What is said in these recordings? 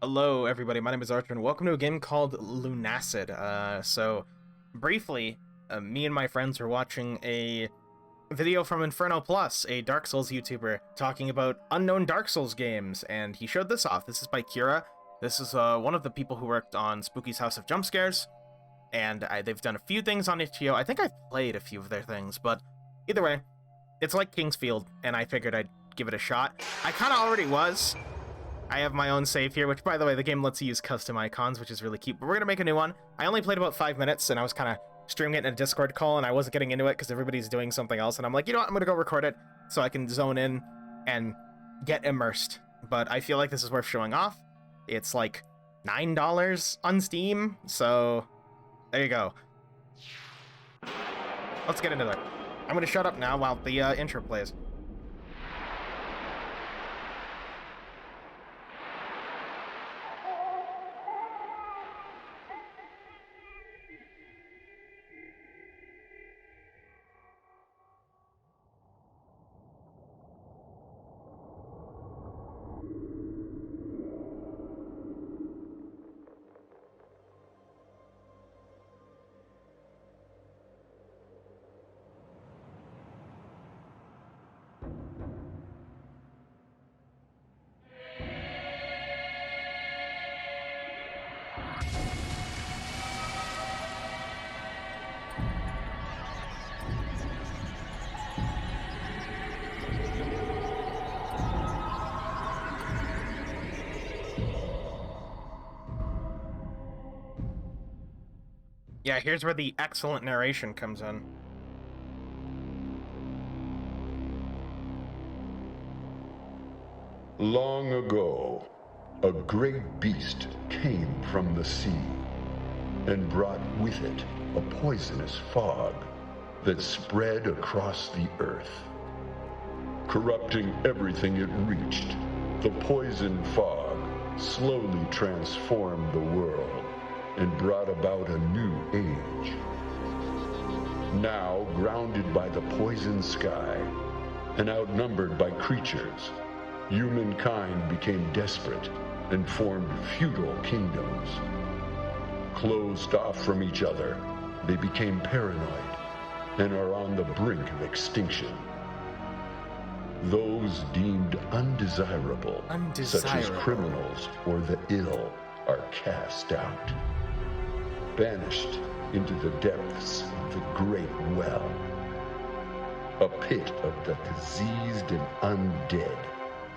Hello, everybody. My name is Archer, and welcome to a game called Lunacid. Briefly, me and my friends were watching a video from Inferno Plus, a Dark Souls YouTuber, talking about unknown Dark Souls games, and he showed this off. This is by Kira. This is one of the people who worked on Spooky's House of Jump Scares, and they've done a few things on itch.io. I think I've played a few of their things, but either way, it's like Kingsfield, and I figured I'd give it a shot. I kind of already was. I have my own save here, which, by the way, the game lets you use custom icons, which is really cute, but we're going to make a new one. I only played about 5 minutes, and I was kind of streaming it in a Discord call, and I wasn't getting into it because everybody's doing something else, and I'm like, you know what, I'm going to go record it so I can zone in and get immersed. But I feel like this is worth showing off. It's like $9 on Steam, so there you go. Let's get into it. I'm going to shut up now while the intro plays. Yeah, here's where the excellent narration comes in. Long ago, a great beast came from the sea and brought with it a poisonous fog that spread across the earth. Corrupting everything it reached, the poison fog slowly transformed the world and brought about a new age. Now, grounded by the poison sky and outnumbered by creatures, humankind became desperate and formed feudal kingdoms. Closed off from each other, they became paranoid and are on the brink of extinction. Those deemed undesirable, such as criminals or the ill, are cast out, banished into the depths of the great well, a pit of the diseased and undead.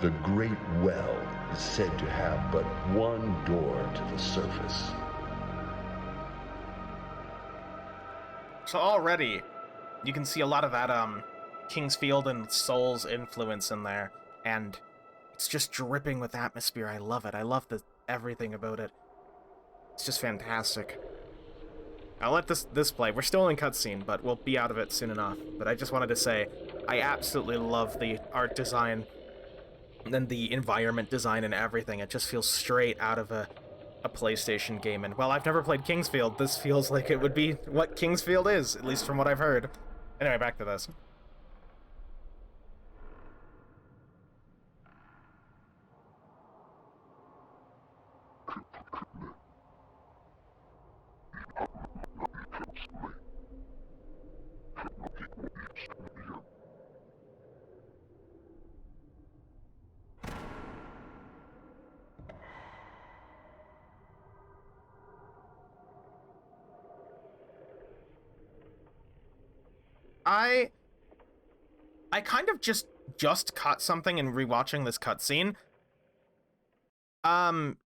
The great well is said to have but one door to the surface. So already, you can see a lot of that Kingsfield and Souls influence in there, and it's just dripping with atmosphere. I love it. I love everything about it. It's just fantastic. I'll let this play. We're still in cutscene, but we'll be out of it soon enough. But I just wanted to say, I absolutely love the art design and then the environment design and everything. It just feels straight out of a PlayStation game. And while I've never played Kingsfield, this feels like it would be what Kingsfield is, at least from what I've heard. Anyway, back to this. I kind of just caught something in rewatching this cutscene.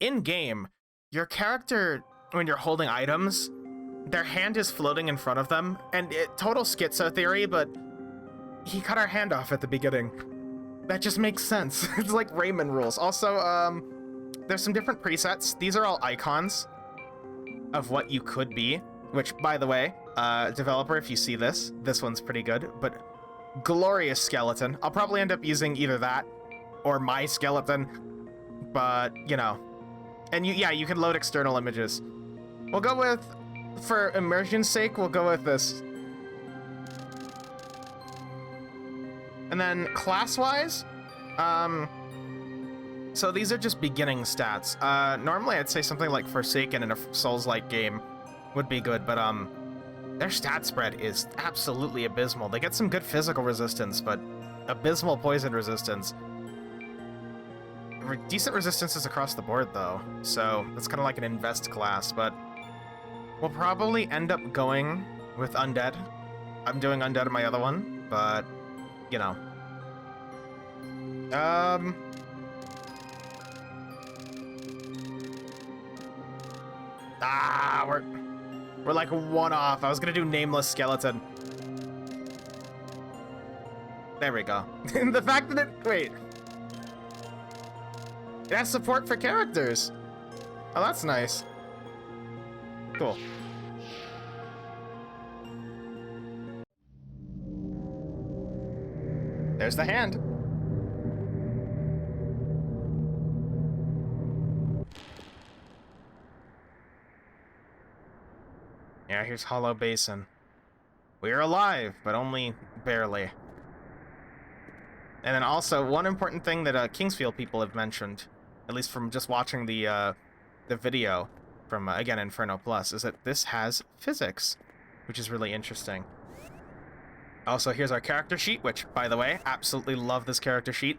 In game, your character, when you're holding items, their hand is floating in front of them, and total schizo theory, but he cut our hand off at the beginning. That just makes sense. It's like Rayman rules. Also, there's some different presets. These are all icons of what you could be, which, by the way, developer, if you see this one's pretty good, but glorious skeleton. I'll probably end up using either that or my skeleton, but, you know. And you can load external images. We'll go with, for immersion's sake, we'll go with this. And then class-wise, So these are just beginning stats. Normally I'd say something like Forsaken in a Souls-like game would be good, but their stat spread is absolutely abysmal. They get some good physical resistance, but abysmal poison resistance. Decent resistances across the board, though, so it's kind of like an invest class, but we'll probably end up going with Undead. I'm doing Undead in my other one, but, you know. We're like one off. I was gonna do Nameless Skeleton. There we go. The fact that wait. It has support for characters. Oh, that's nice. Cool. There's the hand. Yeah, here's Hollow Basin. We're alive, but only barely. And then also, one important thing that Kingsfield people have mentioned, at least from just watching the video from, again, Inferno Plus, is that this has physics, which is really interesting. Also, here's our character sheet, which, by the way, absolutely love this character sheet.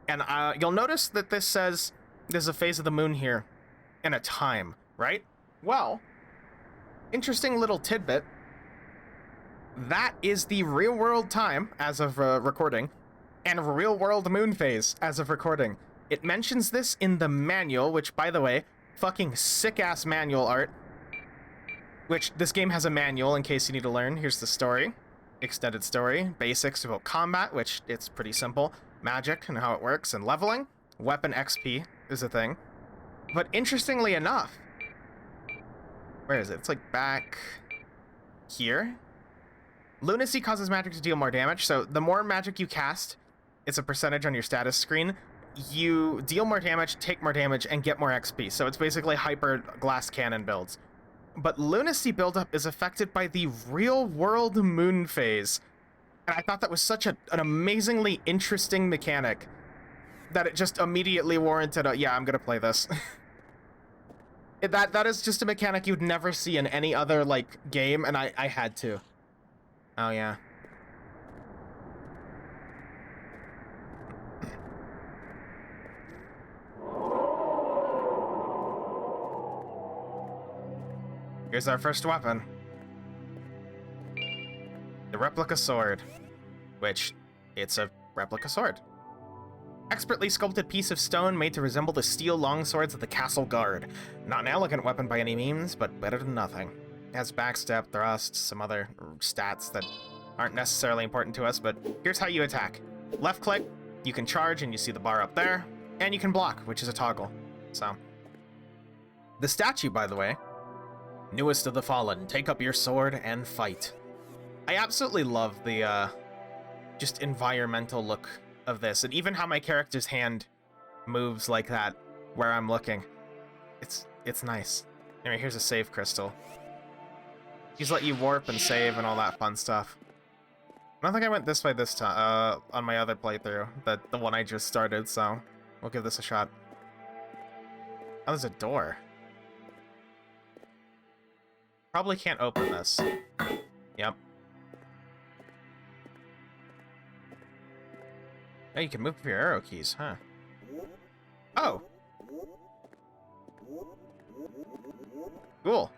And you'll notice that this says there's a phase of the moon here and a time, right? Well, interesting little tidbit. That is the real-world time as of recording, and real-world moon phase as of recording. It mentions this in the manual, which, by the way, fucking sick-ass manual art. Which, this game has a manual in case you need to learn. Here's the story. Extended story. Basics about combat, which it's pretty simple. Magic and how it works, and leveling. Weapon XP is a thing. But interestingly enough... Where is it? It's like back... here? Lunacy causes magic to deal more damage, so the more magic you cast, it's a percentage on your status screen. You deal more damage, take more damage, and get more XP. So it's basically hyper glass cannon builds. But Lunacy buildup is affected by the real-world moon phase. And I thought that was such an amazingly interesting mechanic that it just immediately warranted a, yeah, I'm gonna play this. That is just a mechanic you'd never see in any other, like, game, and I had to. Oh, yeah. Here's our first weapon. The replica sword. Which, it's a replica sword. Expertly sculpted piece of stone made to resemble the steel longswords of the castle guard. Not an elegant weapon by any means, but better than nothing. It has backstep, thrust, some other stats that aren't necessarily important to us, but here's how you attack. Left click, you can charge and you see the bar up there, and you can block, which is a toggle. So, the statue, by the way, newest of the fallen, take up your sword and fight. I absolutely love the just environmental look of this, and even how my character's hand moves like that where I'm looking. It's nice. Anyway, here's a save crystal. These let you warp and save and all that fun stuff. I don't think I went this way this time, on my other playthrough, the one I just started, so we'll give this a shot. Oh, there's a door. Probably can't open this. Yep. Oh, you can move with your arrow keys, huh? Oh! Cool.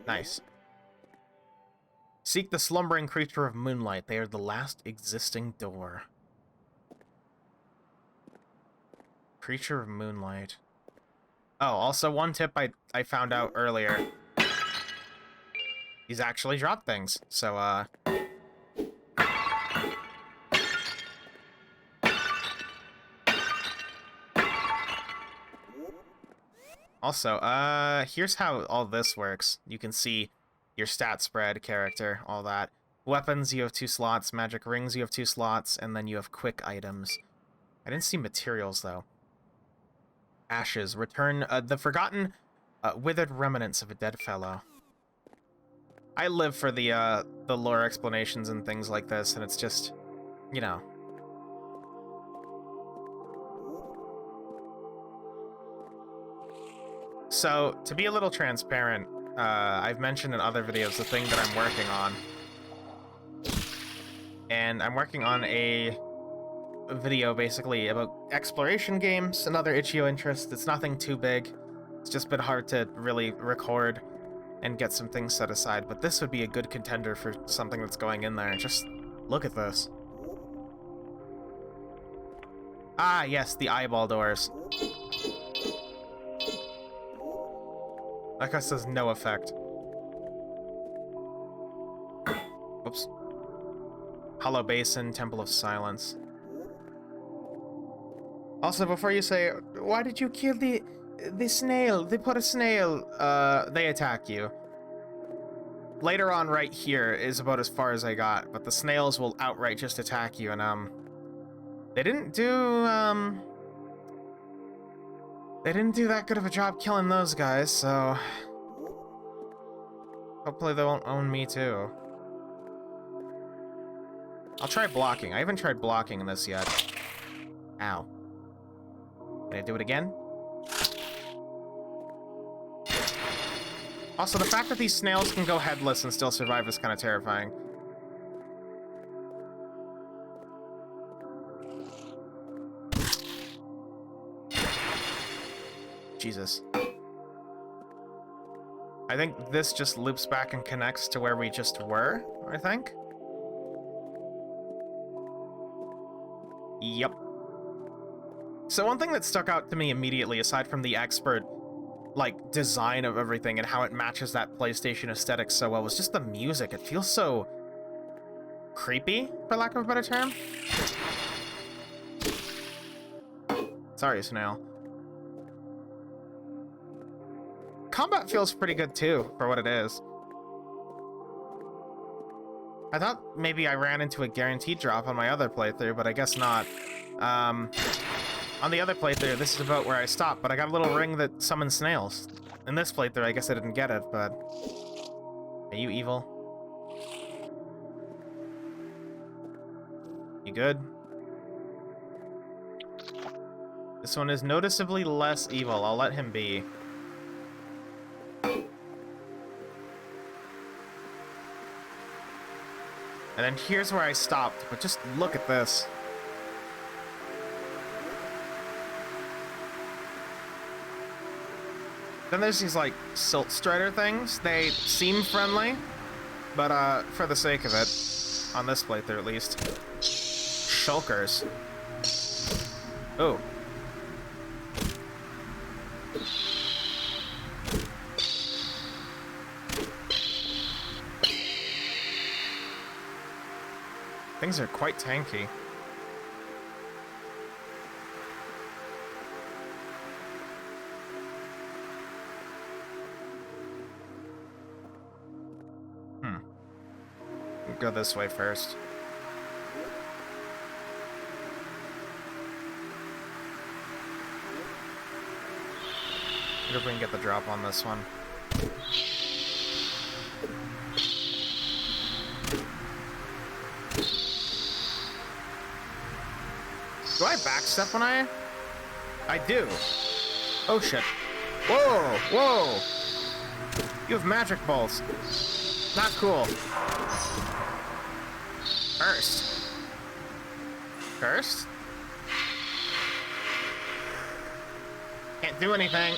Nice. Seek the slumbering creature of moonlight. They are the last existing door. Creature of moonlight. Oh, also one tip I found out earlier. These actually drop things, so, Also, here's how all this works. You can see your stat spread, character, all that. Weapons, you have 2 slots. Magic rings, you have 2 slots. And then you have quick items. I didn't see materials, though. Ashes. Return the forgotten, withered remnants of a dead fellow. I live for the lore explanations and things like this, and it's just you know. So, to be a little transparent, I've mentioned in other videos the thing that I'm working on. And I'm working on a video basically about exploration games, another itch.io interest. It's nothing too big. It's just been hard to really record and get some things set aside, but this would be a good contender for something that's going in there. Just look at this. Ah, yes, the eyeball doors. That guy says no effect. Oops. Hollow Basin, Temple of Silence. Also, before you say, why did you kill the snail? They put a snail. They attack you. Later on right here is about as far as I got, but the snails will outright just attack you, and, they didn't do that good of a job killing those guys, so hopefully they won't own me too. I'll try blocking. I haven't tried blocking this yet. Ow. Can I do it again? Also, the fact that these snails can go headless and still survive is kind of terrifying. Jesus. I think this just loops back and connects to where we just were, I think. Yep. So one thing that stuck out to me immediately, aside from the expert, like, design of everything and how it matches that PlayStation aesthetic so well, was just the music. It feels so creepy, for lack of a better term. Sorry, snail. Combat feels pretty good, too, for what it is. I thought maybe I ran into a guaranteed drop on my other playthrough, but I guess not. On the other playthrough, this is about where I stopped, but I got a little ring that summons snails. In this playthrough, I guess I didn't get it, but... Are you evil? You good? This one is noticeably less evil. I'll let him be. And then here's where I stopped, but just look at this. Then there's these, like, silt strider things. They seem friendly, but, for the sake of it, on this playthrough at least. Shulkers. Oh. Things are quite tanky. Go this way first. Wonder if we can get the drop on this one. Do I backstep when I do. Oh shit. Whoa, whoa! You have magic balls. Not cool. Cursed. Cursed? Can't do anything.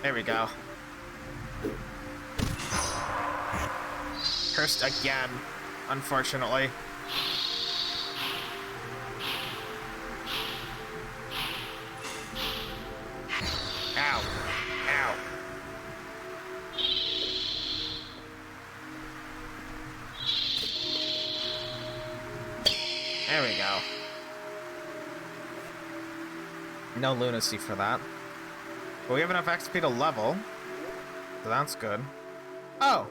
There we go. Cursed again, unfortunately. Ow. Ow. There we go. No lunacy for that. But we have enough XP to level, so that's good. Oh!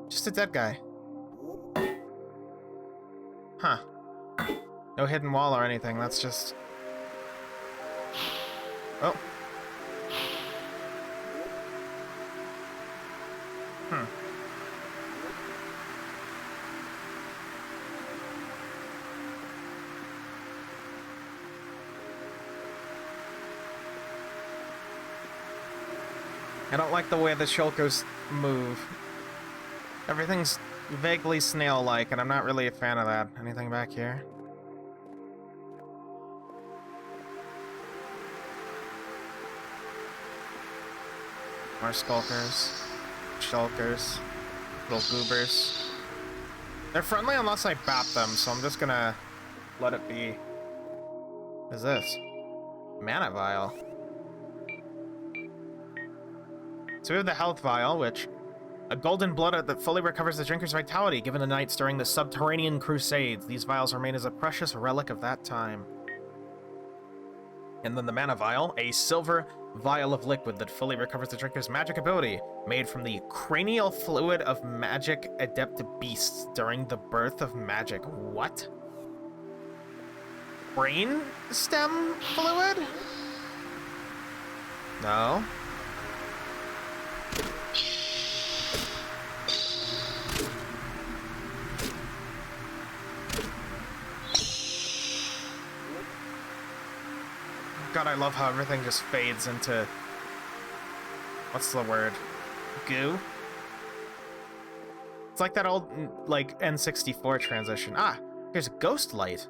Just a dead guy. Huh. No hidden wall or anything, that's just... Oh. I don't like the way the shulkers move. Everything's vaguely snail-like, and I'm not really a fan of that. Anything back here? More skulkers. Shulkers. Little goobers. They're friendly unless I bap them, so I'm just gonna let it be. What is this? Mana vial. So we have the health vial, which a golden blood that fully recovers the drinker's vitality given the knights during the subterranean crusades. These vials remain as a precious relic of that time. And then the mana vial, a silver vial of liquid that fully recovers the drinker's magic ability, made from the cranial fluid of magic adept beasts during the birth of magic. What? Brain stem fluid? No. God, I love how everything just fades into... What's the word? Goo? It's like that old, like, N64 transition. Ah, here's Ghost Light.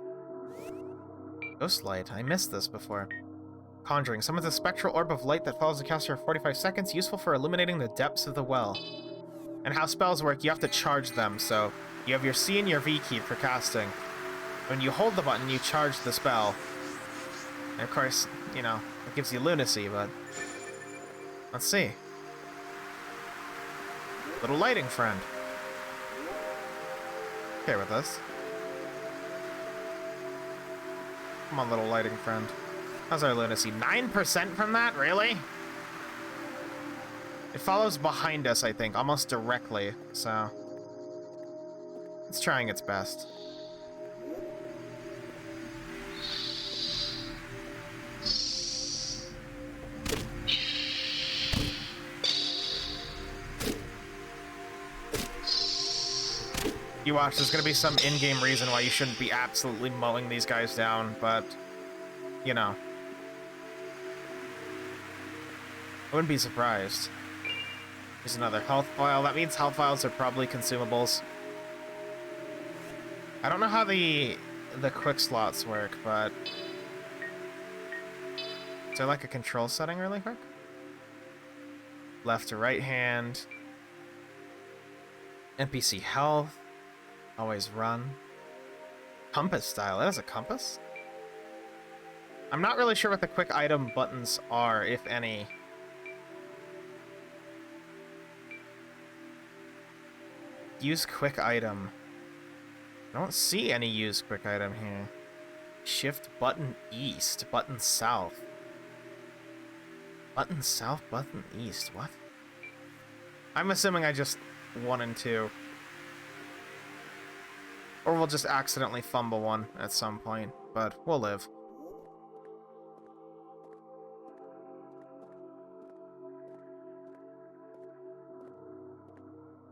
Ghost Light. I missed this before. Conjuring. Summons a spectral orb of light that follows the caster for 45 seconds, useful for illuminating the depths of the well. And how spells work, you have to charge them, so you have your C and your V key for casting. When you hold the button, you charge the spell. And of course, you know, it gives you lunacy, but... Let's see. Little lighting friend. Okay with this. Come on, little lighting friend. How's our lunacy? 9% from that? Really? It follows behind us, I think, almost directly, so... It's trying its best. You watch, there's gonna be some in-game reason why you shouldn't be absolutely mowing these guys down, but, you know. I wouldn't be surprised. Here's another health vial. That means health vials are probably consumables. I don't know how the quick slots work, but... Is there like a control setting really quick? Left to right hand. NPC health. Always run. Compass style. That is a compass? I'm not really sure what the quick item buttons are, if any. Use quick item. I don't see any use quick item here. Shift button east, button south. Button south, button east. What? I'm assuming I just 1 and 2. Or we'll just accidentally fumble one at some point, but we'll live.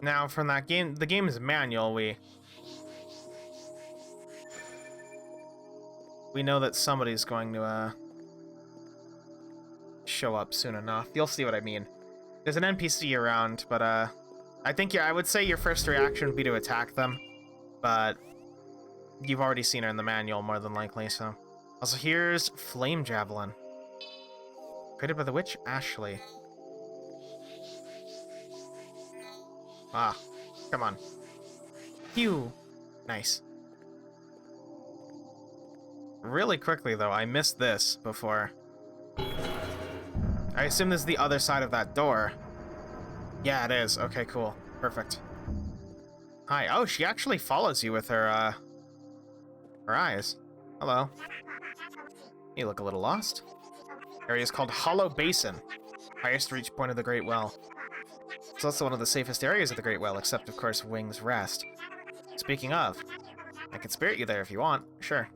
Now, from that game, the game's manual, we know that somebody's going to show up soon enough. You'll see what I mean. There's an NPC around, but I think I would say your first reaction would be to attack them. But you've already seen her in the manual, more than likely, so... Also, here's Flame Javelin. Created by the witch Ashley. Ah, come on. Phew. Nice. Really quickly, though, I missed this before. I assume this is the other side of that door. Yeah, it is. Okay, cool. Perfect. Hi. Oh, she actually follows you with her eyes. Hello. You look a little lost. Area is called Hollow Basin. Highest reach point of the Great Well. It's also one of the safest areas of the Great Well, except, of course, Wing's Rest. Speaking of, I can spirit you there if you want. Sure.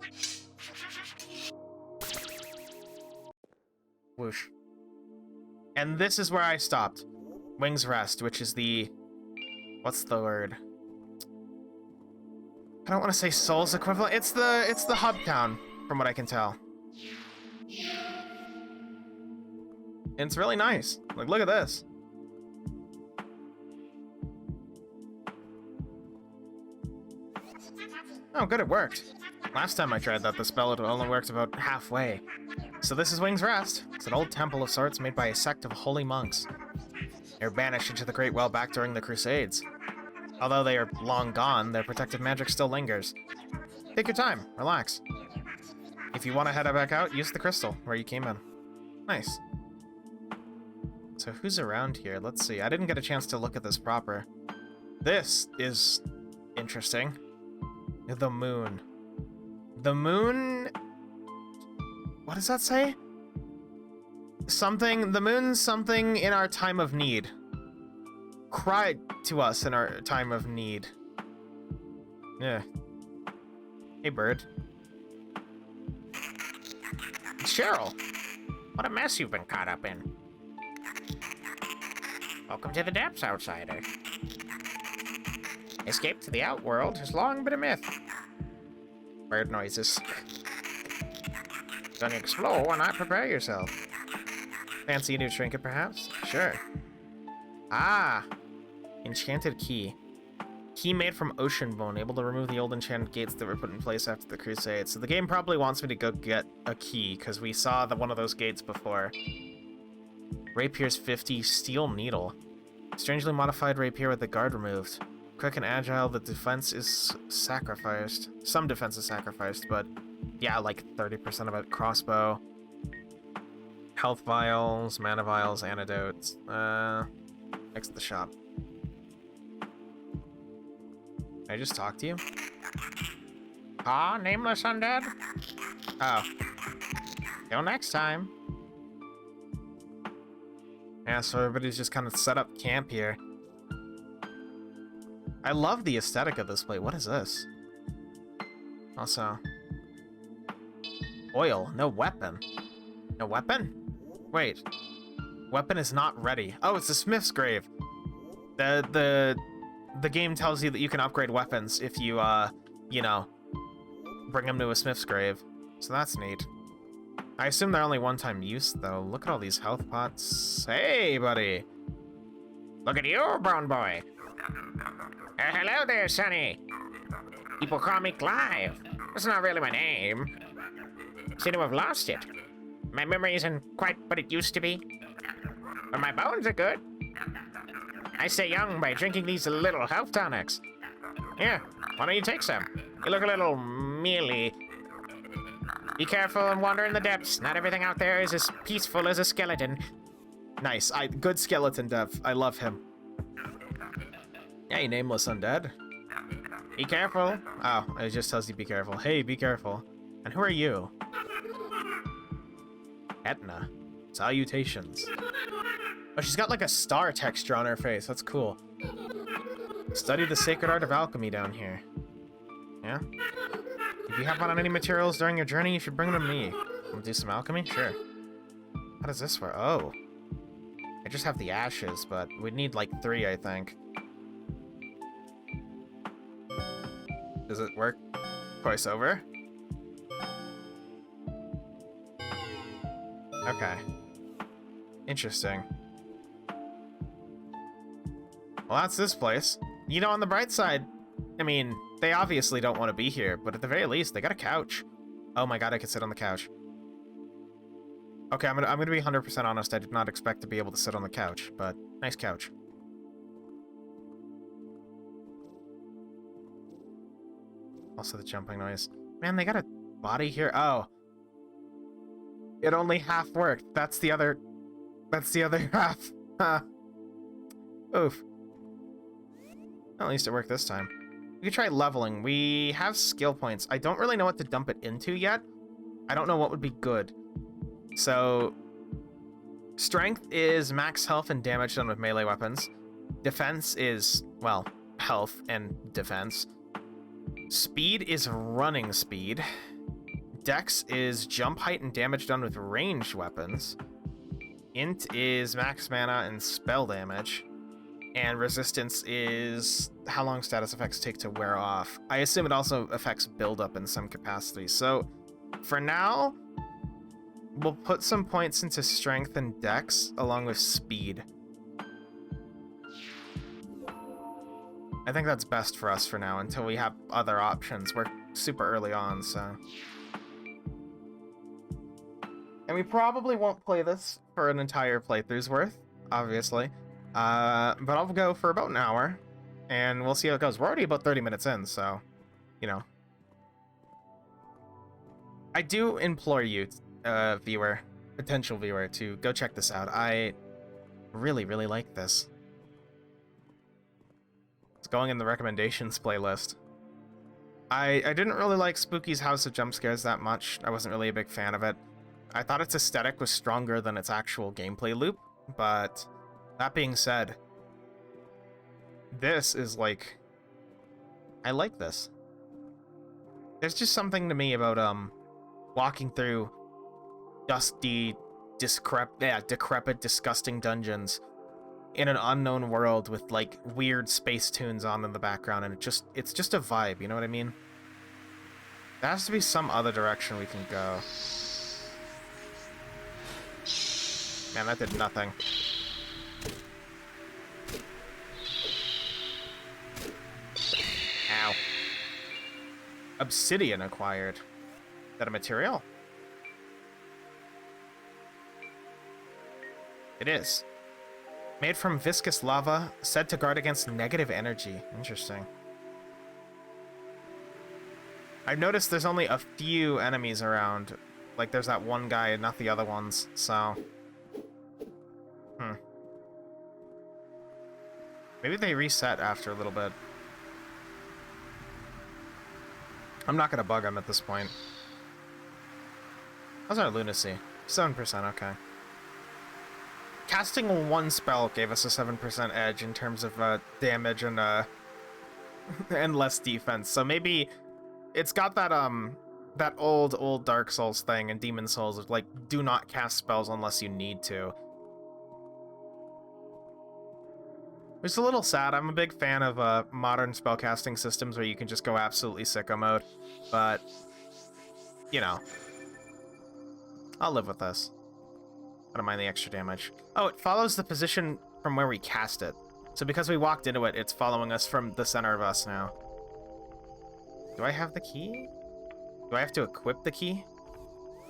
Whoosh. And this is where I stopped. Wing's Rest, which is the... What's the word? I don't want to say Soul's equivalent. It's the hub town, from what I can tell. And it's really nice. Like, look at this. Oh, good, it worked. Last time I tried that, the spell had only worked about halfway. So this is Wing's Rest. It's an old temple of sorts made by a sect of holy monks. They were banished into the Great Well back during the Crusades. Although they are long gone, their protective magic still lingers. Take your time, relax. If you want to head back out, use the crystal where you came in. Nice. So who's around here? Let's see. I didn't get a chance to look at this proper. This is interesting. The moon. The moon... What does that say? Something... The moon's something in our time of need. Cry to us in our time of need. Yeah. Hey, bird. Cheryl! What a mess you've been caught up in. Welcome to the depths, outsider. Escape to the outworld has long been a myth. Bird noises. Don't you explore, why not prepare yourself? Fancy a new trinket, perhaps? Sure. Ah! Enchanted key. Key made from ocean bone, able to remove the old enchanted gates that were put in place after the Crusades. So the game probably wants me to go get a key, because we saw one of those gates before. Rapier's 50 steel needle. Strangely modified rapier with the guard removed. Quick and agile, the defense is sacrificed. Some defense is sacrificed, but yeah, like 30% of it. Crossbow. Health vials, mana vials, antidotes. Next to the shop. Can I just talk to you? Ah, nameless undead? Oh. Till next time. Yeah, so everybody's just kind of set up camp here. I love the aesthetic of this place. What is this? Also... Oil. No weapon. No weapon? Wait. Weapon is not ready. Oh, it's a smith's grave. The game tells you that you can upgrade weapons if you, you know, bring them to a smith's grave. So that's neat. I assume they're only one-time use, though. Look at all these health pots. Hey, buddy! Look at you, brown boy! Hello there, Sonny! People call me Clive. That's not really my name. Seem to have lost it. My memory isn't quite what it used to be. But my bones are good. I stay young by drinking these little health tonics. Here, why don't you take some? You look a little mealy. Be careful and wander in the depths. Not everything out there is as peaceful as a skeleton. Nice. Good skeleton dev. I love him. Hey, nameless undead. Be careful. Oh, it just tells you be careful. Hey, be careful. And who are you? Etna. Salutations. Oh, she's got like a star texture on her face. That's cool. Study the sacred art of alchemy down here. Yeah? If you happen on any materials during your journey, you should bring them to me. Wanna do some alchemy? Sure. How does this work? Oh. I just have the ashes, but we'd need like 3, I think. Does it work twice over? Okay. Interesting. Well, that's this place. You know, on the bright side, I mean, they obviously don't want to be here, but at the very least, they got a couch. Oh my god, I could sit on the couch. Okay, I'm gonna be 100% honest. I did not expect to be able to sit on the couch, but nice couch. Also the jumping noise. Man, they got a body here. Oh. It only half worked. That's the other half. Huh. Oof. At least it worked this time. We could try leveling. We have skill points. I don't really know what to dump it into yet. I don't know what would be good. So, strength is max health and damage done with melee weapons. Defense is, well, health and defense. Speed is running speed. Dex is jump height and damage done with ranged weapons. Int is max mana and spell damage. And resistance is how long status effects take to wear off. I assume it also affects buildup in some capacity. So, for now, we'll put some points into strength and dex along with speed. I think that's best for us for now until we have other options. We're super early on, so... And we probably won't play this for an entire playthrough's worth, obviously. But I'll go for about an hour, and we'll see how it goes. We're already about 30 minutes in, so, you know. I do implore you, viewer, potential viewer, to go check this out. I really, really like this. It's going in the recommendations playlist. I didn't really like Spooky's House of Jump Scares that much. I wasn't really a big fan of it. I thought its aesthetic was stronger than its actual gameplay loop, but that being said, this is like... I like this. There's just something to me about, walking through dusty, decrepit, disgusting dungeons in an unknown world with, like, weird space tunes on in the background, and it's just a vibe, you know what I mean? There has to be some other direction we can go. Man, that did nothing. Ow. Obsidian acquired. Is that a material? It is. Made from viscous lava, said to guard against negative energy. Interesting. I've noticed there's only a few enemies around. Like, there's that one guy and not the other ones, so... Maybe they reset after a little bit. I'm not gonna bug them at this point. How's our lunacy? 7%, okay. Casting one spell gave us a 7% edge in terms of damage and and less defense. So maybe it's got that that old Dark Souls thing and Demon Souls of, like, do not cast spells unless you need to. It's a little sad. I'm a big fan of modern spellcasting systems where you can just go absolutely sicko mode, but, you know, I'll live with this. I don't mind the extra damage. Oh, it follows the position from where we cast it. So because we walked into it, it's following us from the center of us now. Do I have the key? Do I have to equip the key?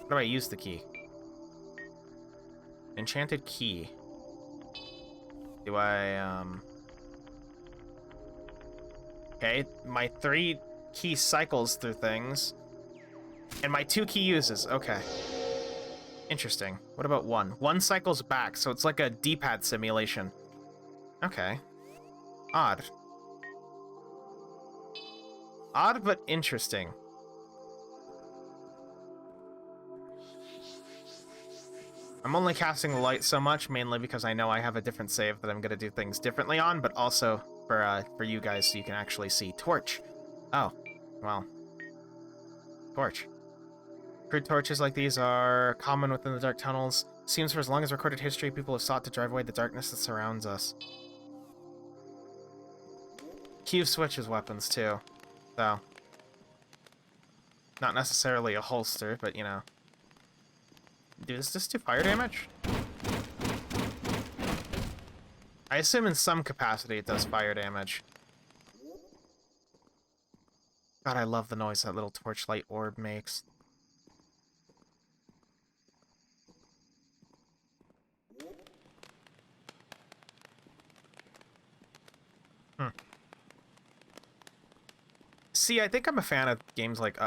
How do I use the key? Enchanted key. Do I, Okay, my 3 key cycles through things. And my 2 key uses, okay. Interesting. What about 1? 1 cycles back, so it's like a D-pad simulation. Okay. Odd. Odd, but interesting. I'm only casting the light so much, mainly because I know I have a different save that I'm going to do things differently on, but also for you guys so you can actually see. Torch. Oh, well. Torch. Crude torches like these are common within the dark tunnels. Seems for as long as recorded history, people have sought to drive away the darkness that surrounds us. Q switches weapons, too. So. Not necessarily a holster, but, you know. Does this do fire damage? I assume in some capacity it does fire damage. God, I love the noise that little torchlight orb makes. See, I think I'm a fan of games like...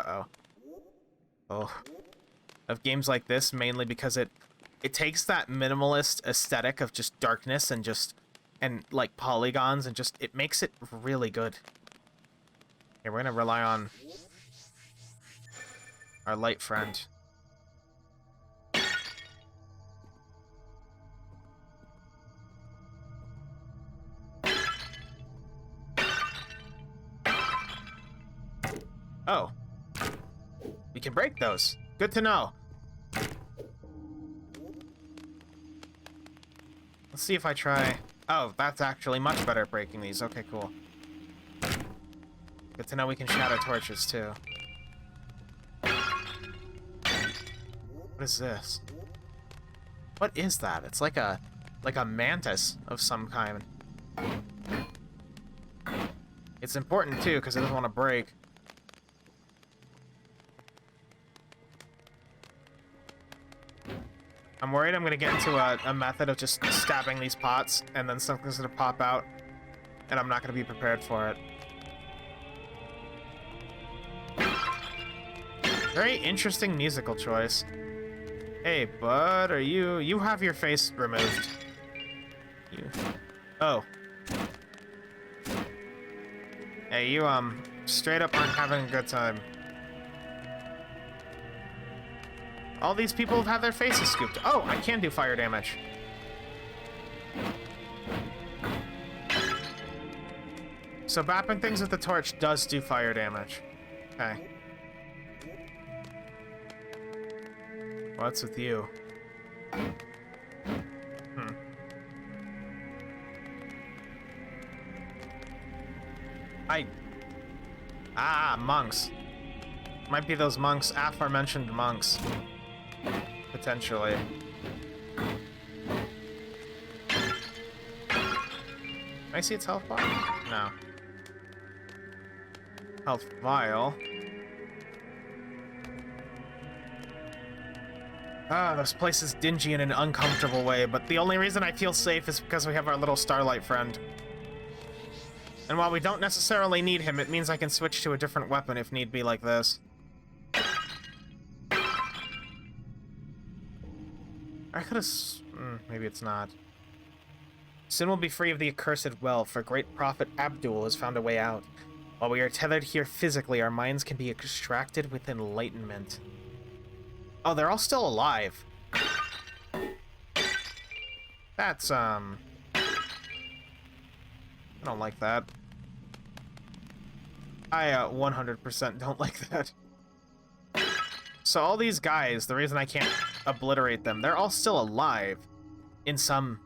Of games like this, mainly because it takes that minimalist aesthetic of just darkness and like polygons and just, it makes it really good. Okay, we're gonna rely on our light friend. Oh. We can break those. Good to know. Let's see if I try... Oh, that's actually much better at breaking these. Okay, cool. Good to know we can shatter torches, too. What is this? What is that? It's like a mantis of some kind. It's important, too, because it doesn't want to break. I'm worried I'm gonna get into a method of just stabbing these pots, and then something's gonna pop out, and I'm not gonna be prepared for it. Very interesting musical choice. Hey, bud, are you have your face removed. Oh. Hey, you, straight up aren't having a good time. All these people have had their faces scooped. Oh, I can do fire damage. So bapping things with the torch does do fire damage. Okay. What's with you? Monks. Might be those monks, aforementioned monks. Potentially. Can I see its health bar? No. Health vial. This place is dingy in an uncomfortable way, but the only reason I feel safe is because we have our little starlight friend. And while we don't necessarily need him, it means I can switch to a different weapon if need be like this. I could've... maybe it's not. Soon we'll be free of the accursed well, for great prophet Abdul has found a way out. While we are tethered here physically, our minds can be extracted with enlightenment. Oh, they're all still alive. That's, I don't like that. I, 100% don't like that. So all these guys, the reason I can't obliterate them, they're all still alive. In some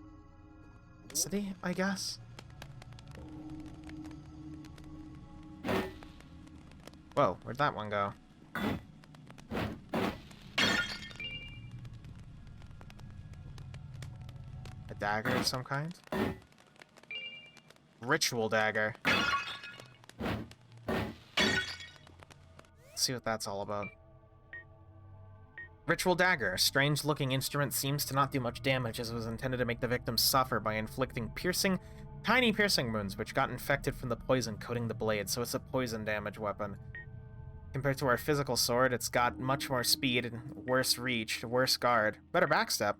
city, I guess? Whoa, where'd that one go? A dagger of some kind? Ritual dagger. Let's see what that's all about. Ritual dagger. A strange-looking instrument seems to not do much damage, as it was intended to make the victim suffer by inflicting tiny piercing wounds, which got infected from the poison coating the blade, so it's a poison damage weapon. Compared to our physical sword, it's got much more speed, and worse reach, worse guard, better backstep,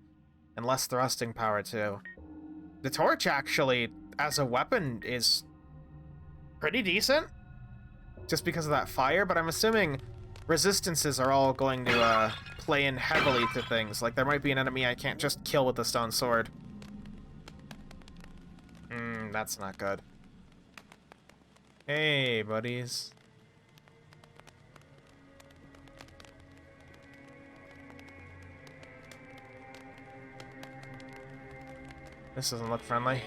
and less thrusting power, too. The torch, actually, as a weapon, is pretty decent, just because of that fire, but I'm assuming resistances are all going to play in heavily to things. Like, there might be an enemy I can't just kill with a stone sword. That's not good. Hey, buddies. This doesn't look friendly.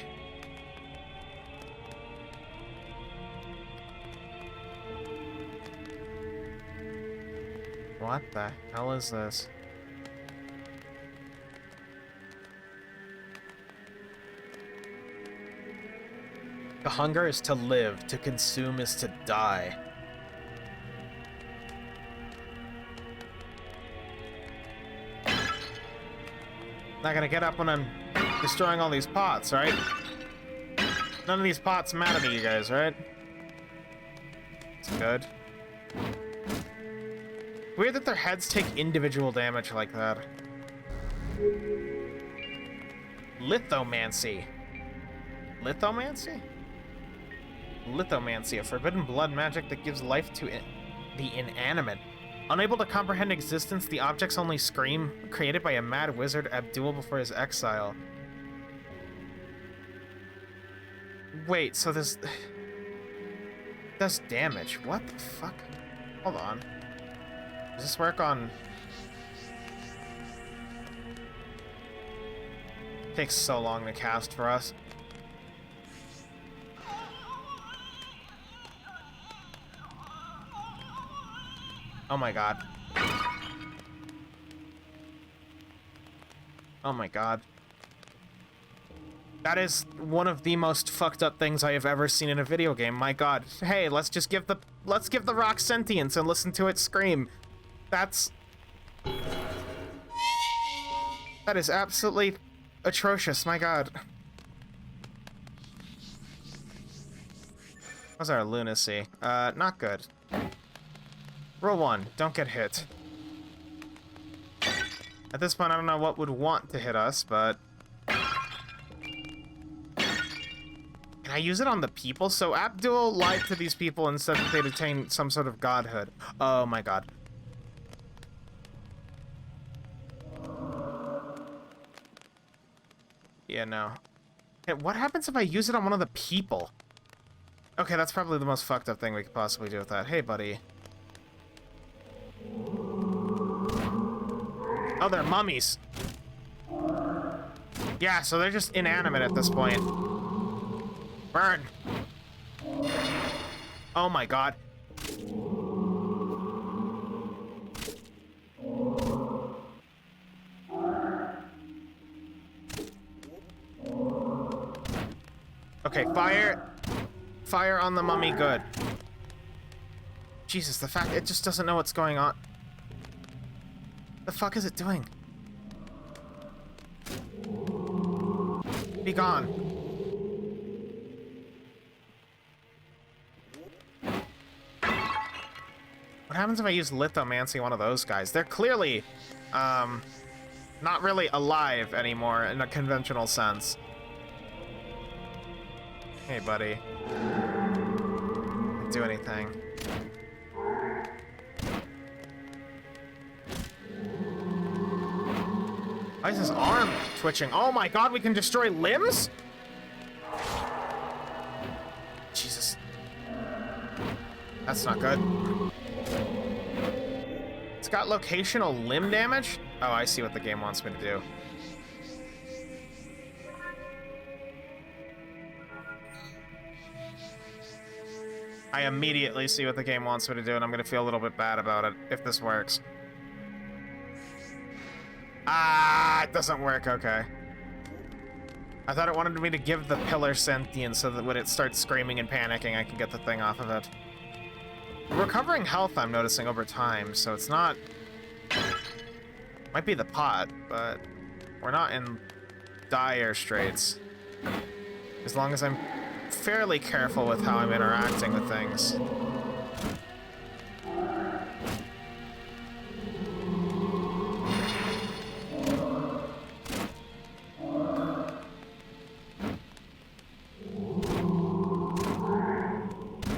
What the hell is this? The hunger is to live, to consume is to die. Not gonna get up when I'm destroying all these pots, right? None of these pots matter to you guys, right? It's good. Weird that their heads take individual damage like that. Lithomancy. Lithomancy? Lithomancy, a forbidden blood magic that gives life to the inanimate. Unable to comprehend existence, the objects only scream, created by a mad wizard Abdul before his exile. Wait, so this... does damage. What the fuck? Hold on. Does this work on... Takes so long to cast for us. Oh my god. Oh my god. That is one of the most fucked up things I have ever seen in a video game. My god. Hey, let's give the rock sentience and listen to it scream. That's That is absolutely atrocious, my god. How's our lunacy? Not good. Rule 1, don't get hit. At this point, I don't know what would want to hit us, but... Can I use it on the people? So Abdul lied to these people and said that they'd attain some sort of godhood. Oh my god. Yeah, no. Hey, what happens if I use it on one of the people? Okay, that's probably the most fucked up thing we could possibly do with that. Hey, buddy. Oh, they're mummies. Yeah, so they're just inanimate at this point. Burn. Oh my god. Okay, fire on the mummy, good. Jesus, the fact it just doesn't know what's going on. The fuck is it doing? Be gone. What happens if I use lithomancy on one of those guys? They're clearly, not really alive anymore in a conventional sense. Hey, buddy. Can't do anything. Why is his arm twitching? Oh my god, we can destroy limbs? Jesus. That's not good. It's got locational limb damage? Oh, I see what the game wants me to do. I immediately see what the game wants me to do, and I'm gonna feel a little bit bad about it, if this works. Ah, it doesn't work, okay. I thought it wanted me to give the pillar sentience so that when it starts screaming and panicking, I can get the thing off of it. Recovering health, I'm noticing, over time, so it's not... Might be the pot, but we're not in dire straits. As long as I'm fairly careful with how I'm interacting with things.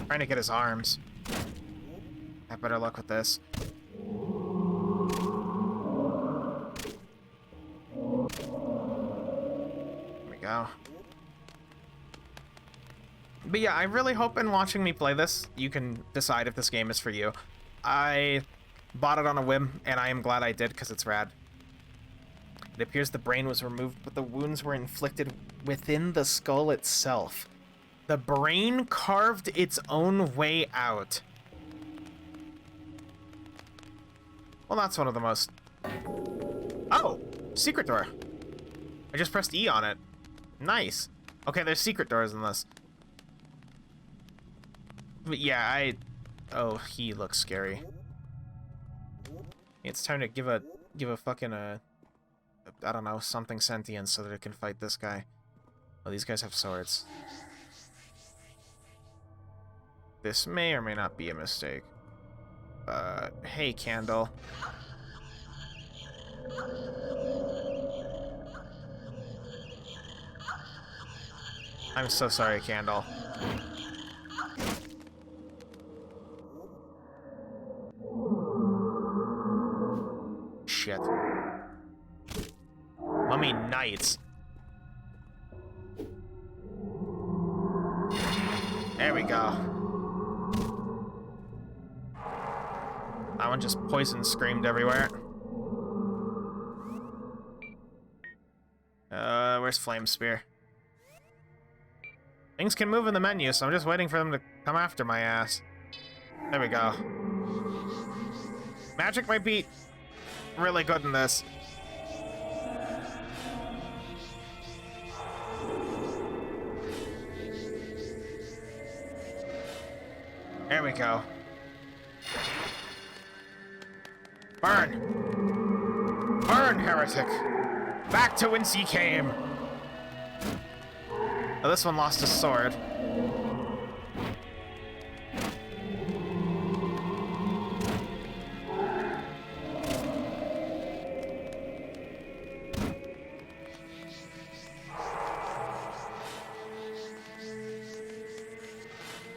Trying to get his arms. Have better luck with this. There we go. But yeah, I really hope in watching me play this, you can decide if this game is for you. I bought it on a whim, and I am glad I did, because it's rad. It appears the brain was removed, but the wounds were inflicted within the skull itself. The brain carved its own way out. Well, that's one of the most... Oh! Secret door. I just pressed E on it. Nice. Okay, there's secret doors in this. But yeah, oh, he looks scary. It's time to give a fucking, I don't know, something sentient so that it can fight this guy. Oh, these guys have swords. This may or may not be a mistake. Hey, Candle. I'm so sorry, Candle. Shit. Mummy Knights. There we go. That one just poison screamed everywhere. Where's Flame Spear? Things can move in the menu, so I'm just waiting for them to come after my ass. There we go. Magic might be really good in this. There we go. Burn! Burn, heretic! Back to whence ye came! Oh, this one lost his sword.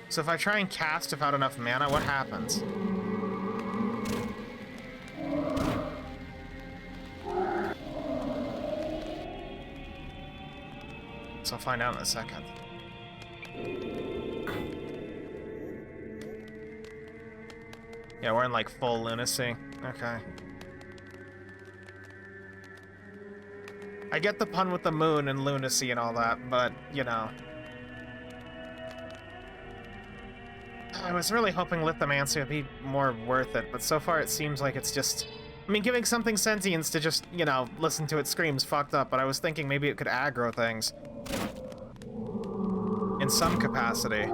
So if I try and cast without enough mana, what happens? So I'll find out in a second. Yeah, we're in like full lunacy. Okay. I get the pun with the moon and lunacy and all that, but, you know. I was really hoping lithomancy would be more worth it, but so far it seems like it's just... I mean, giving something sentience to just, you know, listen to it scream's fucked up, but I was thinking maybe it could aggro things. In some capacity.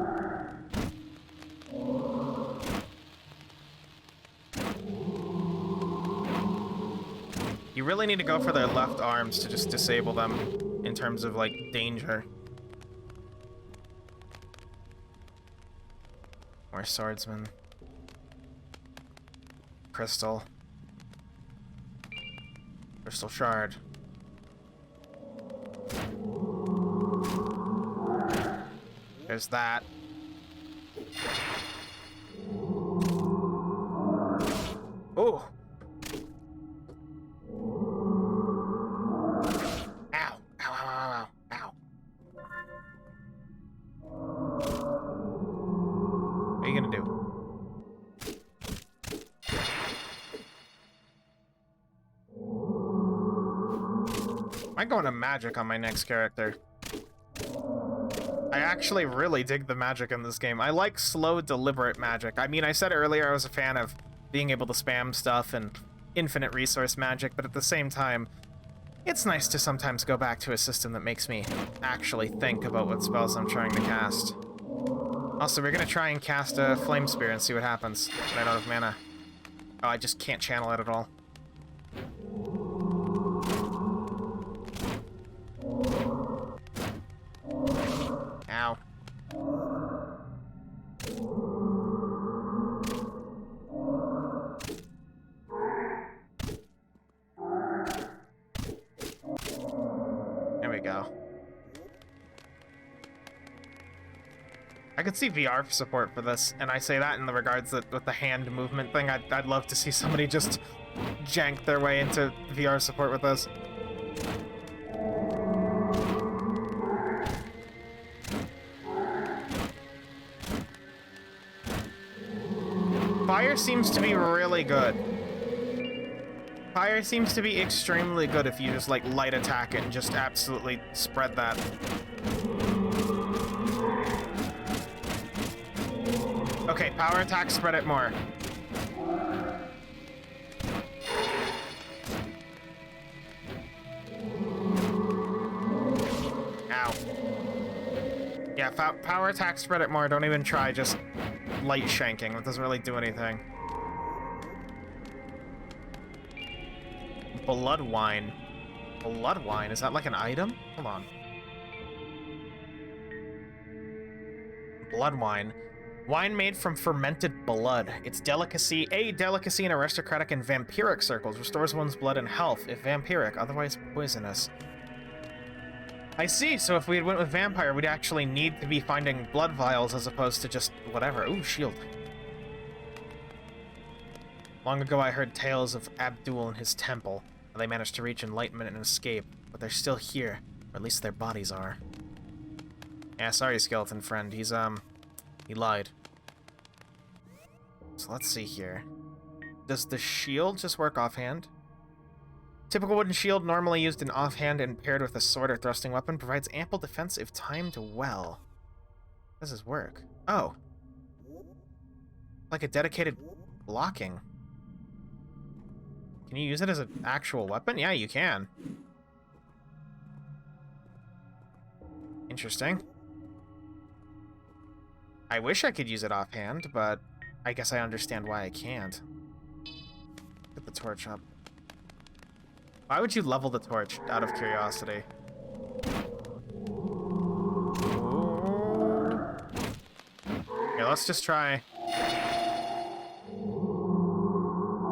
You really need to go for their left arms to just disable them in terms of, like, danger. More swordsman. Crystal. Crystal shard. There's that. Oh! Ow! Ow, ow, ow, ow, ow. What are you gonna do? I'm going to magic on my next character. I actually really dig the magic in this game. I like slow, deliberate magic. I mean, I said earlier I was a fan of being able to spam stuff and infinite resource magic, but at the same time, it's nice to sometimes go back to a system that makes me actually think about what spells I'm trying to cast. Also, we're gonna try and cast a Flame Spear and see what happens when I don't have mana. Oh, I just can't channel it at all. Ow. There we go. I could see VR support for this, and I say that in the regards that with the hand movement thing, I'd love to see somebody just jank their way into VR support with this. Fire seems to be really good. Fire seems to be extremely good if you just, like, light attack it and just absolutely spread that. Okay, power attack, spread it more. Ow. Yeah, power attack, spread it more. Don't even try, just light shanking. That doesn't really do anything. Blood wine. Blood wine? Is that like an item? Hold on. Blood wine. Wine made from fermented blood. It's delicacy, a delicacy in aristocratic and vampiric circles. Restores one's blood and health, if vampiric, otherwise poisonous. I see, so if we had went with vampire, we'd actually need to be finding blood vials as opposed to just whatever. Ooh, shield. Long ago I heard tales of Abdul and his temple. They managed to reach enlightenment and escape, but they're still here, or at least their bodies are. Yeah, sorry, skeleton friend. He lied. So let's see here. Does the shield just work offhand? Typical wooden shield, normally used in offhand and paired with a sword or thrusting weapon, provides ample defense if timed well. How does this work? Oh. Like a dedicated blocking. Can you use it as an actual weapon? Yeah, you can. Interesting. I wish I could use it offhand, but I guess I understand why I can't. Get the torch up. Why would you level the torch out of curiosity? Here, let's just try.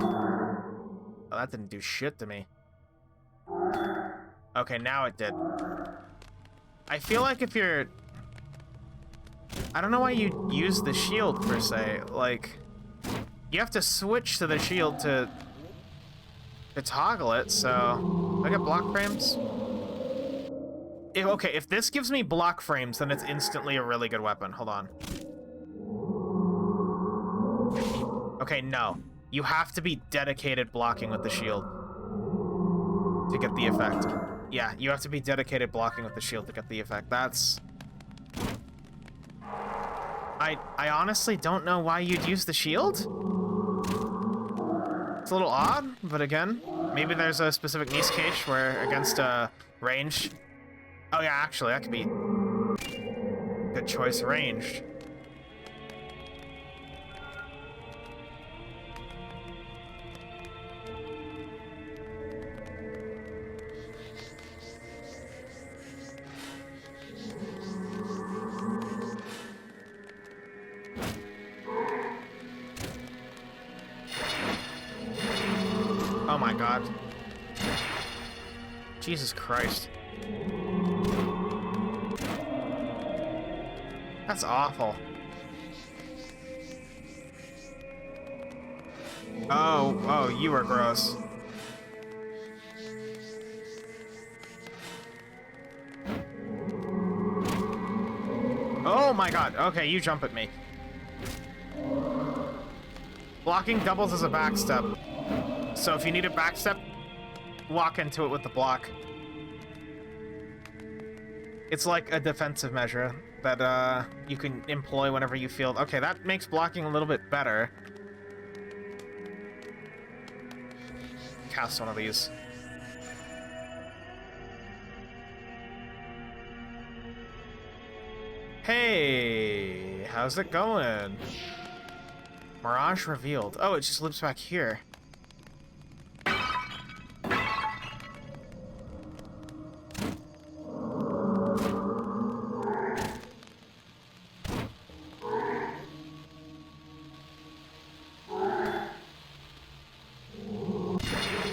Oh, that didn't do shit to me. Okay, now it did. I feel like if you're... I don't know why you use the shield, per se. Like, you have to switch to the shield to toggle it, so... Do I get block frames? Okay, if this gives me block frames, then it's instantly a really good weapon. Hold on. Okay, no. You have to be dedicated blocking with the shield to get the effect. Yeah, you have to be dedicated blocking with the shield to get the effect. That's... I honestly don't know why you'd use the shield. It's a little odd, but again, maybe there's a specific niche case where against range... Oh yeah, actually, that could be a good choice, ranged. Oh my god. Jesus Christ. That's awful. Oh, you are gross. Oh my god. Okay, you jump at me. Blocking doubles as a backstep. So if you need a backstep, walk into it with the block. It's like a defensive measure that you can employ whenever you feel... Okay, that makes blocking a little bit better. Cast one of these. Hey, how's it going? Mirage revealed. Oh, it just loops back here.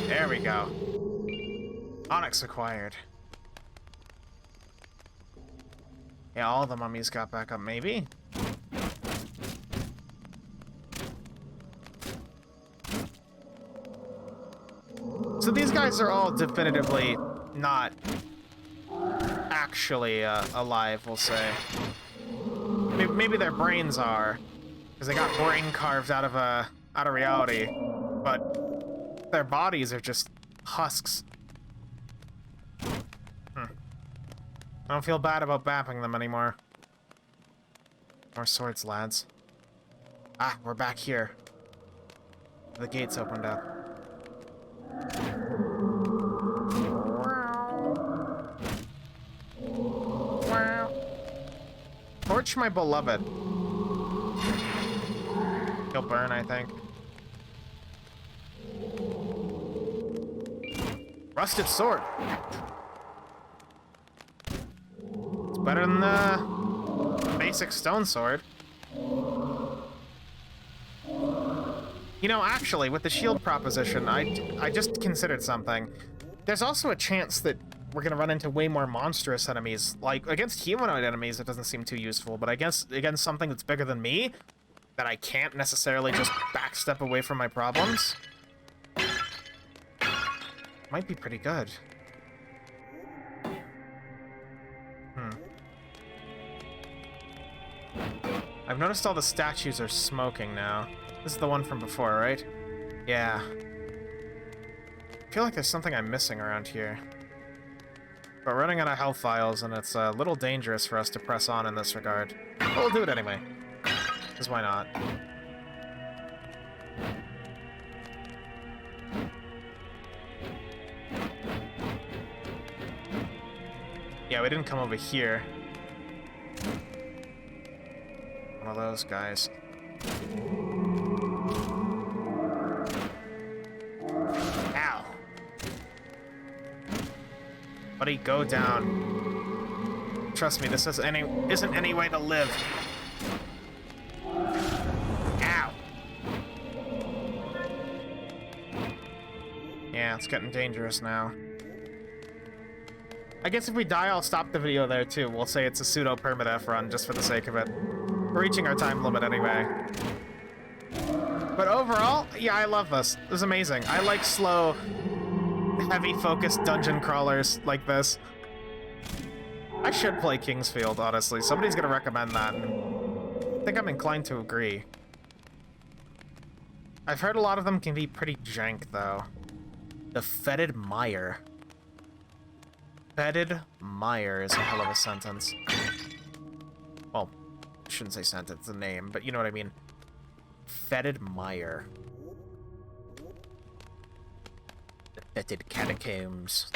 There we go. Onyx acquired. Yeah, all the mummies got back up, maybe? So these guys are all definitively not actually alive, we'll say. Maybe their brains are, because they got brain carved out of reality, but their bodies are just husks. I don't feel bad about bapping them anymore. More swords, lads. Ah, we're back here. The gates opened up. Torch my beloved. He'll burn, I think. Rusted sword. It's better than the basic stone sword. You know, actually, with the shield proposition, I just considered something. There's also a chance that we're gonna run into way more monstrous enemies. Like, against humanoid enemies, it doesn't seem too useful, but I guess against something that's bigger than me, that I can't necessarily just backstep away from my problems, might be pretty good. I've noticed all the statues are smoking now. This is the one from before, right? Yeah. I feel like there's something I'm missing around here. But we're running out of health vials, and it's a little dangerous for us to press on in this regard. But we'll do it anyway. Because why not? Yeah, we didn't come over here. One of those guys. Ow. Buddy, go down. Trust me, this isn't any way to live. Ow. Yeah, it's getting dangerous now. I guess if we die, I'll stop the video there too. We'll say it's a pseudo permadeath run just for the sake of it. We're reaching our time limit anyway. But overall, yeah, I love this. This is amazing. I like slow, heavy focused dungeon crawlers like this. I should play Kingsfield, honestly. Somebody's gonna recommend that. I think I'm inclined to agree. I've heard a lot of them can be pretty jank, though. The Fetid Mire. Fetid Mire is a hell of a sentence. Well, I shouldn't say sentence, the name, but you know what I mean. Fetid Mire. The Fetid Catacombs.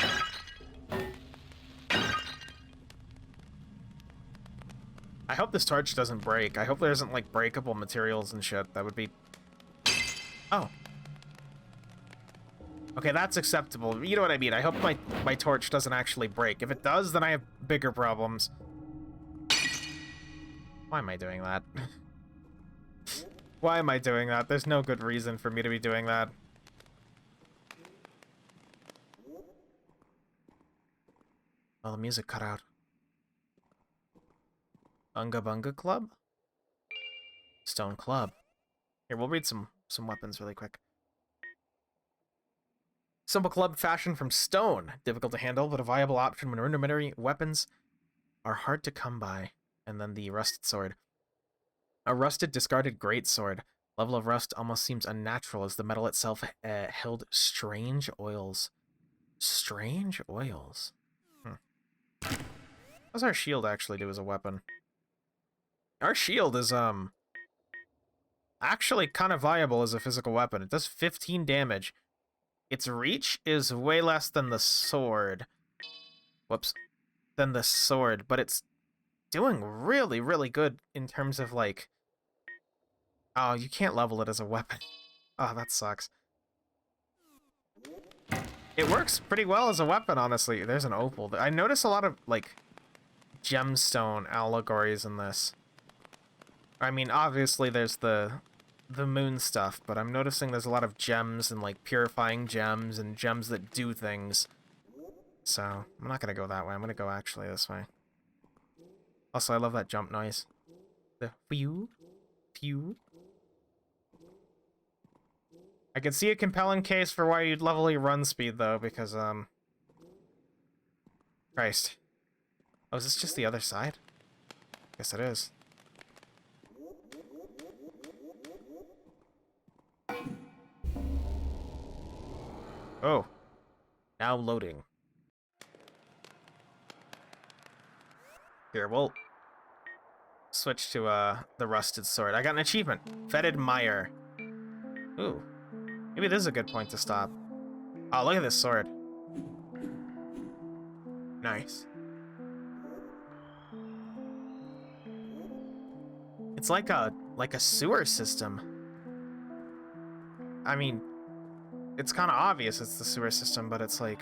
I hope this torch doesn't break. I hope there isn't, like, breakable materials and shit. That would be... Oh. Okay, that's acceptable. You know what I mean. I hope my torch doesn't actually break. If it does, then I have bigger problems. Why am I doing that? Why am I doing that? There's no good reason for me to be doing that. Oh, the music cut out. Unga Bunga Club? Stone Club. Here, we'll read some weapons really quick. Simple club fashioned from stone. Difficult to handle, but a viable option when rudimentary weapons are hard to come by. And then the rusted sword. A rusted, discarded greatsword. Level of rust almost seems unnatural as the metal itself held strange oils. Strange oils? What does our shield actually do as a weapon? Our shield is, actually kind of viable as a physical weapon. It does 15 damage. Its reach is way less than the sword. Whoops. Than the sword, but it's doing really, really good in terms of, like... Oh, you can't level it as a weapon. Oh, that sucks. It works pretty well as a weapon, honestly. There's an opal. I notice a lot of, like, gemstone allegories in this. I mean, obviously there's the moon stuff, but I'm noticing there's a lot of gems and, like, purifying gems and gems that do things. So, I'm not gonna go that way. I'm gonna go actually this way. Also, I love that jump noise. The pew, pew. I can see a compelling case for why you'd level your run speed, though, because, Christ. Oh, is this just the other side? Guess it is. Oh. Now loading. Here, we'll switch to, the rusted sword. I got an achievement. Fetid Mire. Ooh. Maybe this is a good point to stop. Oh, look at this sword. Nice. It's like a sewer system. I mean, it's kind of obvious it's the sewer system, but it's like...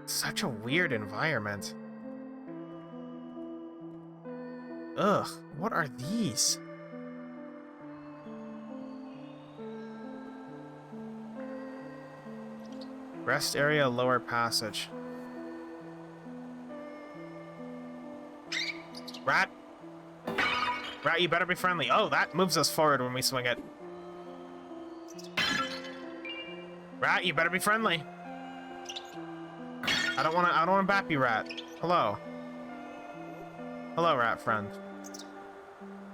such a weird environment. Ugh, what are these? Rest area, lower passage. Rat! Rat, you better be friendly. Oh, that moves us forward when we swing it. Rat, you better be friendly. I don't wanna bap you, rat. Hello. Hello, rat friend.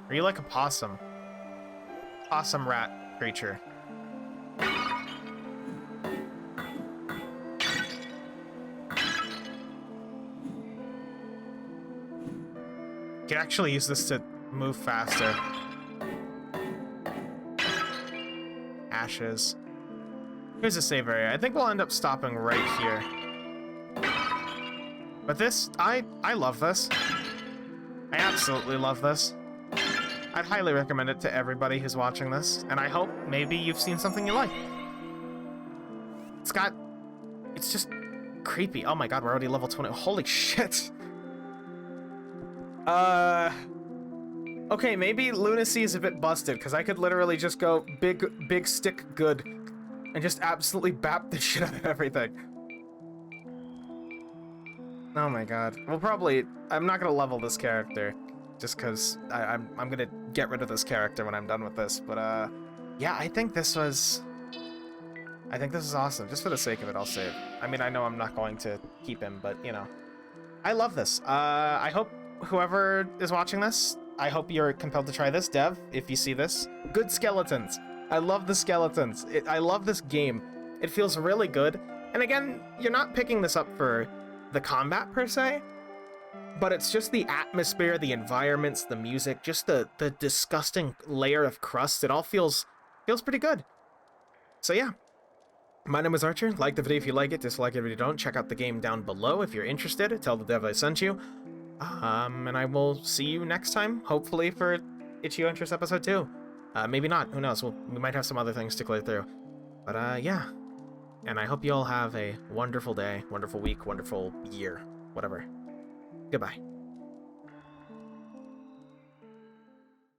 Are you like a possum? Possum rat creature. You can actually use this to move faster. Ashes. Here's a save area. I think we'll end up stopping right here. But this, I love this. I absolutely love this. I'd highly recommend it to everybody who's watching this, and I hope maybe you've seen something you like. It's just creepy. Oh my god, we're already level 20. Holy shit. Okay, maybe Lunacy is a bit busted, because I could literally just go big stick good and just absolutely bap the shit out of everything. Oh my god. Well, probably, I'm not gonna level this character, just because I'm gonna get rid of this character when I'm done with this, but yeah, I think this is awesome. Just for the sake of it, I'll save. I mean, I know I'm not going to keep him, but, you know. I love this. I hope whoever is watching this, I hope you're compelled to try this. Dev, if you see this. Good skeletons. I love the skeletons. I love this game. It feels really good. And again, you're not picking this up for the combat, per se. But it's just the atmosphere, the environments, the music, just the disgusting layer of crust. It all feels pretty good. So yeah. My name is Archer. Like the video if you like it, dislike it if you don't. Check out the game down below if you're interested. Tell the dev I sent you. And I will see you next time, hopefully for Itch.io Interest episode 2. Maybe not, who knows, we might have some other things to clear through. But yeah. And I hope you all have a wonderful day, wonderful week, wonderful year, whatever. Goodbye.